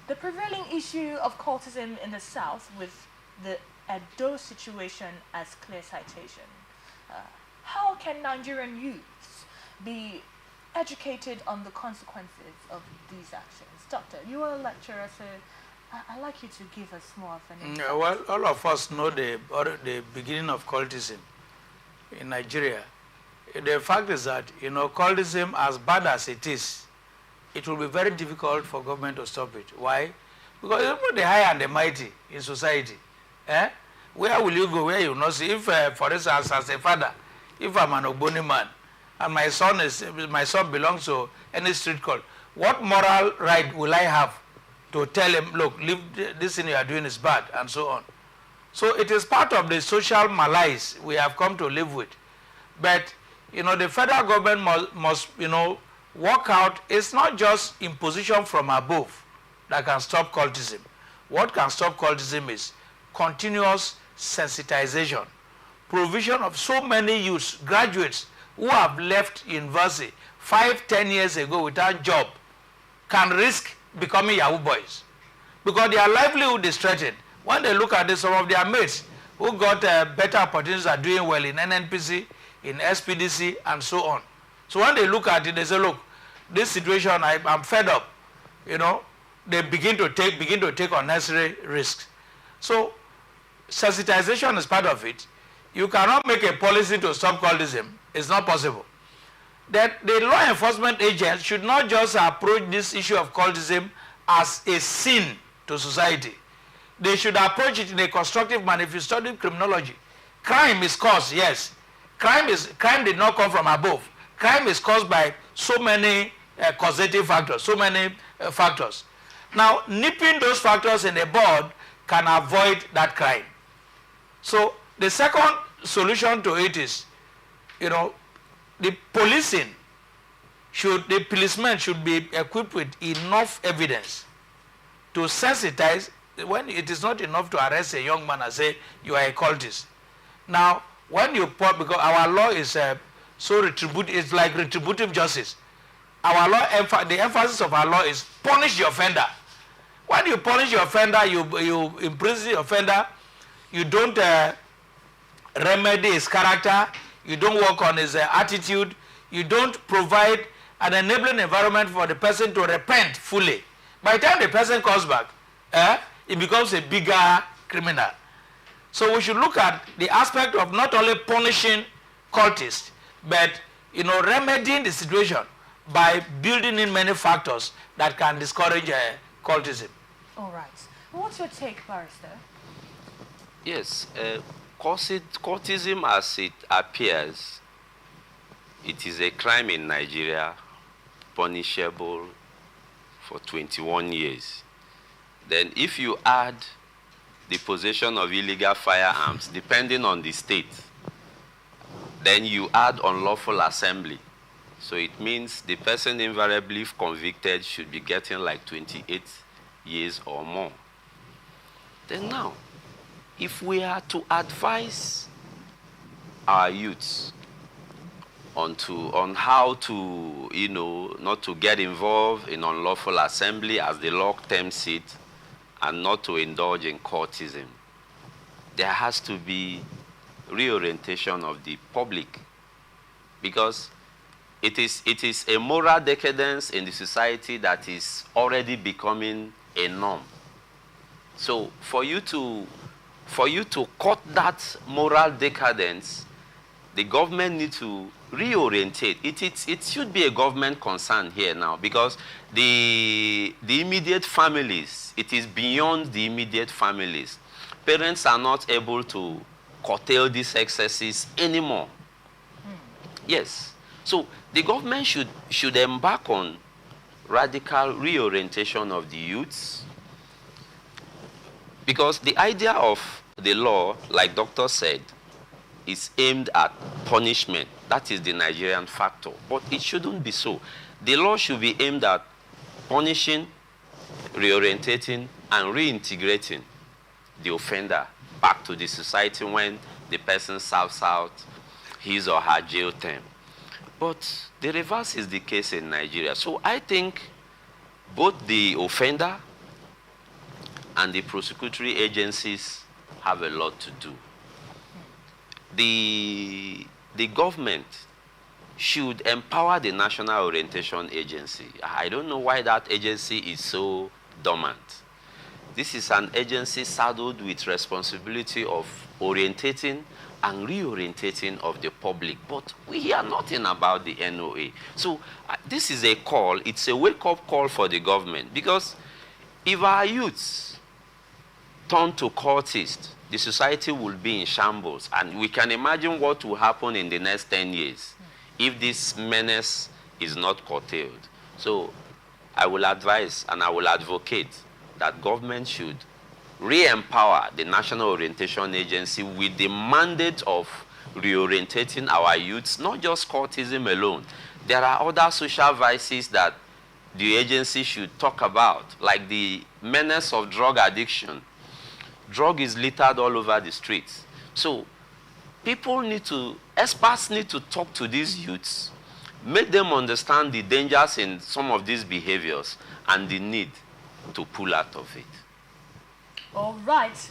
The prevailing issue of cultism in the South, with the Edo situation as clear citation. Uh, how can Nigerian youths be educated on the consequences of these actions? Doctor, you are a lecturer, so I'd like you to give us more of an insight. Well, all of us know the beginning of cultism in Nigeria. The fact is that, cultism, as bad as it is, it will be very difficult for government to stop it. Why? Because even the high and the mighty in society, where will you go where you not see? If, for instance, as a father, if I'm an Ogboni man, and my son belongs to any street cult, what moral right will I have to tell him, look, leave this thing you are doing is bad, and so on? So it is part of the social malaise we have come to live with. But, the federal government must work out. It's not just imposition from above that can stop cultism. What can stop cultism is continuous sensitization, provision of so many youths, graduates who have left university 5-10 years ago without job, can risk becoming Yahoo boys because their livelihood is threatened. When they look at this, some of their mates who got better opportunities are doing well in NNPC, in SPDC, and so on. So when they look at it, they say, look, this situation, I'm fed up. They begin to take unnecessary risks. So sensitization is part of it. You cannot make a policy to stop cultism. It's not possible. That the law enforcement agents should not just approach this issue of cultism as a sin to society. They should approach it in a constructive manner. If you study criminology, crime is caused, yes. Crime did not come from above. Crime is caused by so many causative factors, so many factors. Now, nipping those factors in the bud can avoid that crime. So the second solution to it is, the policemen should be equipped with enough evidence to sensitize when it is not enough to arrest a young man and say you are a cultist. Now, when you because our law is so retributive, it's like retributive justice. Our law, the emphasis of our law is punish the offender. When you punish the offender, you imprison the offender, you don't remedy his character, you don't work on his attitude, you don't provide an enabling environment for the person to repent fully. By the time the person comes back, it becomes a bigger criminal. So we should look at the aspect of not only punishing cultists, but remedying the situation by building in many factors that can discourage cultism. All right. What's your take, Barrister? Yes. Cultism, as it appears, it is a crime in Nigeria, punishable for 21 years. Then if you add the possession of illegal firearms, depending on the state, then you add unlawful assembly. So it means the person invariably, if convicted, should be getting like 28 years or more. Then now, if we are to advise our youths on how to, not to get involved in unlawful assembly, as the law terms it, and not to indulge in cultism, there has to be reorientation of the public, because it is a moral decadence in the society that is already becoming a norm. So for you to cut that moral decadence, the government needs to reorientate. It should be a government concern here now, because the immediate families, it is beyond the immediate families. Parents are not able to curtail these excesses anymore. Yes. So the government should embark on radical reorientation of the youths, because the idea of the law, like Doctor said, is aimed at punishment. That is the Nigerian factor. But it shouldn't be so. The law should be aimed at punishing, reorientating, and reintegrating the offender back to the society when the person serves out his or her jail term. But the reverse is the case in Nigeria. So I think both the offender and the prosecutory agencies have a lot to do. The government should empower the National Orientation Agency. I don't know why that agency is so dormant. This is an agency saddled with responsibility of orientating and reorientating of the public. But we hear nothing about the NOA. So this is a call, it's a wake-up call for the government, because if our youths turn to cultists, the society will be in shambles. And we can imagine what will happen in the next 10 years if this menace is not curtailed. So I will advise and I will advocate that government should re-empower the National Orientation Agency with the mandate of reorientating our youths, not just cultism alone. There are other social vices that the agency should talk about, like the menace of drug addiction. Drug is littered all over the streets. So experts need to talk to these youths, make them understand the dangers in some of these behaviors and the need to pull out of it. All right.